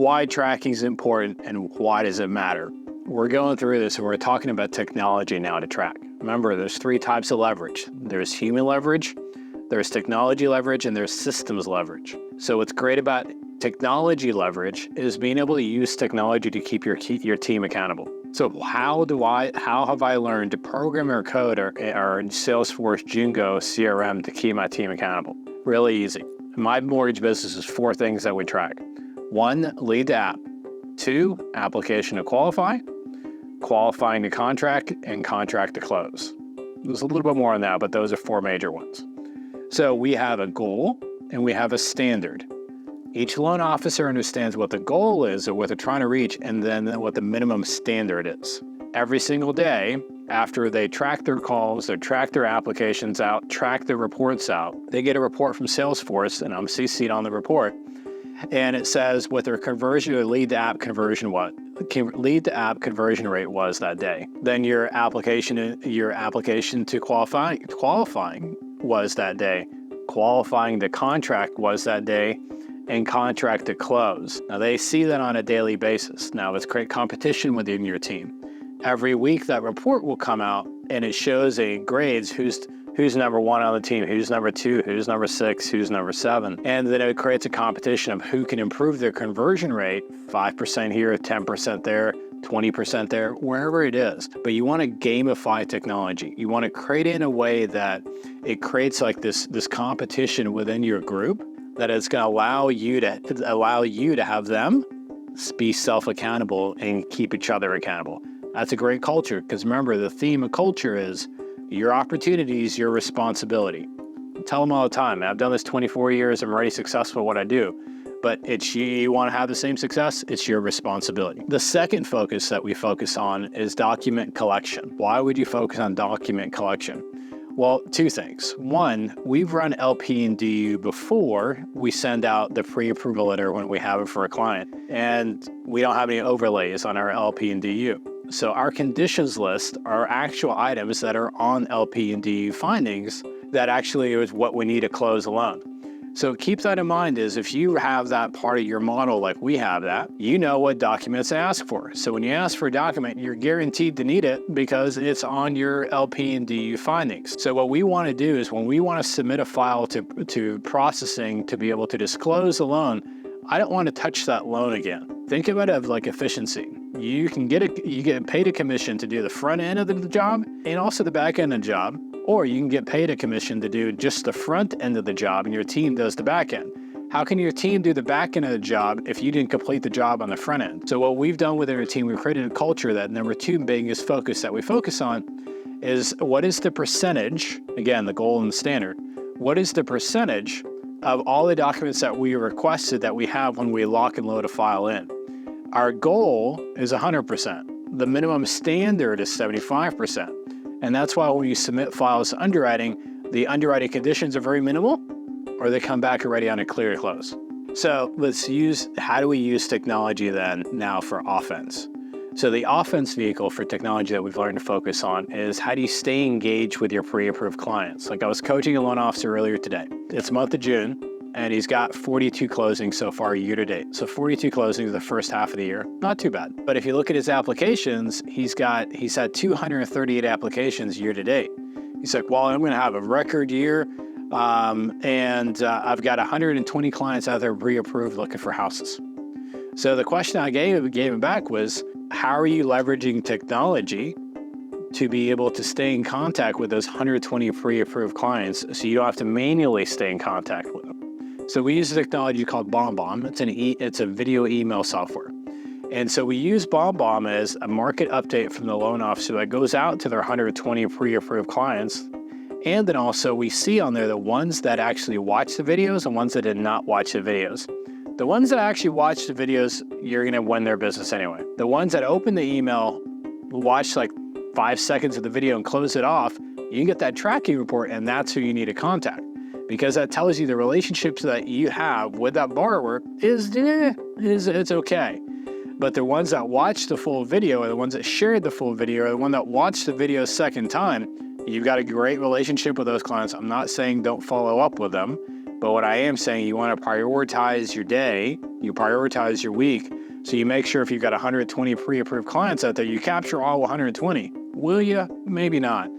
why tracking is important and why does it matter. We're going through this and we're talking about technology now to track. Remember, there's 3 types of leverage. There's human leverage, there's technology leverage, and there's systems leverage. So what's great about technology leverage is being able to use technology to keep your team accountable. So how have I learned to program or code or Salesforce Jingo CRM to keep my team accountable? Really easy. My mortgage business is 4 things that we track. 1, lead to app. 2, application to qualify, qualifying to contract, and contract to close. There's a little bit more on that, but those are 4 major ones. So we have a goal and we have a standard. Each loan officer understands what the goal is or what they're trying to reach, and then what the minimum standard is. Every single day, after they track their calls, they track their applications out, track their reports out, they get a report from Salesforce, and I'm CC'd on the report, and it says what their conversion or lead to app conversion rate was that day. Then your application to qualifying was that day, qualifying to contract was that day, and contract to close. Now they see that on a daily basis. Now it's great competition within your team. Every week that report will come out and it shows grades who's number 1 on the team, who's number 2, who's number 6, who's number 7. And then it creates a competition of who can improve their conversion rate, 5% here, 10% there, 20% there, wherever it is. But you want to gamify technology. You want to create it in a way that it creates like this competition within your group that is going to allow you to have them be self-accountable and keep each other accountable. That's a great culture, because remember, the theme of culture is your opportunities, your responsibility. I tell them all the time, I've done this 24 years, I'm already successful at what I do, but you want to have the same success, it's your responsibility. The second focus that we focus on is document collection. Why would you focus on document collection? Well, 2 things. 1, we've run LP and DU before we send out the pre-approval letter when we have it for a client, and we don't have any overlays on our LP and DU. So our conditions list are actual items that are on LP and DU findings that actually is what we need to close a loan. So keep that in mind, is if you have that part of your model like we have that, you know what documents to ask for. So when you ask for a document, you're guaranteed to need it because it's on your LP and DU findings. So what we want to do is when we want to submit a file to processing to be able to disclose a loan, I don't want to touch that loan again. Think about it like efficiency. You get paid a commission to do the front end of the job and also the back end of the job, or you can get paid a commission to do just the front end of the job and your team does the back end. How can your team do the back end of the job if you didn't complete the job on the front end? So what we've done within our team, we've created a culture that number 2 biggest focus that we focus on is what is the percentage, again, the goal and the standard, what is the percentage of all the documents that we requested that we have when we lock and load a file in. Our goal is 100%. The minimum standard is 75%. And that's why when you submit files to underwriting, the underwriting conditions are very minimal, or they come back already on a clear close. So how do we use technology then now for offense? So the offense vehicle for technology that we've learned to focus on is how do you stay engaged with your pre-approved clients? Like I was coaching a loan officer earlier today. It's the month of June, and he's got 42 closings so far year to date. So 42 closings the first half of the year, not too bad. But if you look at his applications, he's had 238 applications year to date. He's like, well, I'm going to have a record year, and I've got 120 clients out there pre-approved looking for houses. So the question I gave him back was, how are you leveraging technology to be able to stay in contact with those 120 pre-approved clients so you don't have to manually stay in contact with them? So we use a technology called BombBomb. It's a video email software. And so we use BombBomb as a market update from the loan officer that goes out to their 120 pre-approved clients. And then also we see on there the ones that actually watch the videos and ones that did not watch the videos. The ones that actually watch the videos, you're going to win their business anyway. The ones that open the email, watch like 5 seconds of the video and close it off, you can get that tracking report, and that's who you need to contact. Because that tells you the relationships that you have with that borrower it's okay. But the ones that watch the full video, or the ones that shared the full video, or the one that watched the video a second time, you've got a great relationship with those clients. I'm not saying don't follow up with them, But what I am saying, you want to prioritize your day, you prioritize your week, so you make sure if you've got 120 pre-approved clients out there, you capture all 120. Will you? Maybe not.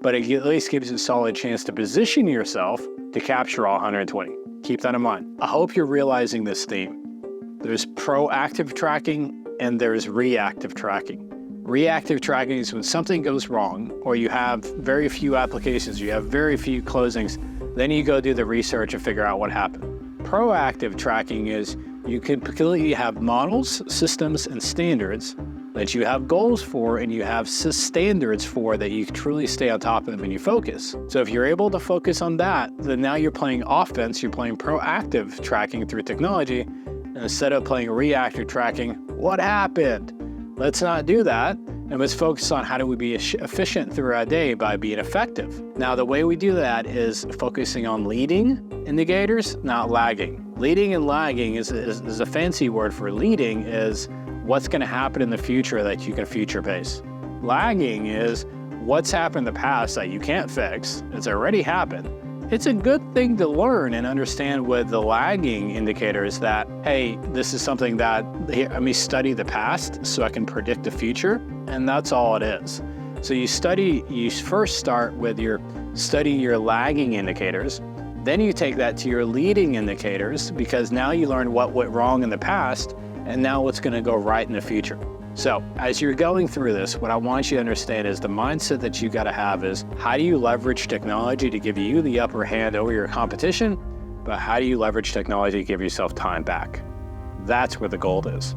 But it at least gives you a solid chance to position yourself to capture all 120. Keep that in mind. I hope you're realizing this theme. There's proactive tracking and there's reactive tracking. Reactive tracking is when something goes wrong or you have very few applications, you have very few closings, then you go do the research and figure out what happened. Proactive tracking is you completely have models, systems, and standards that you have goals for and you have standards for that you truly stay on top of and you focus. So if you're able to focus on that, then now you're playing offense, you're playing proactive tracking through technology, and instead of playing reactive tracking, what happened? Let's not do that, and let's focus on how do we be efficient through our day by being effective. Now, the way we do that is focusing on leading indicators, not lagging. Leading and lagging is a fancy word for leading is what's going to happen in the future that you can future pace. Lagging is what's happened in the past that you can't fix. It's already happened. It's a good thing to learn and understand with the lagging indicators that, hey, this is something that, let me study the past so I can predict the future, and that's all it is. So you first start with studying your lagging indicators, then you take that to your leading indicators because now you learn what went wrong in the past and now what's going to go right in the future. So as you're going through this, what I want you to understand is the mindset that you got to have is how do you leverage technology to give you the upper hand over your competition, but how do you leverage technology to give yourself time back? That's where the gold is.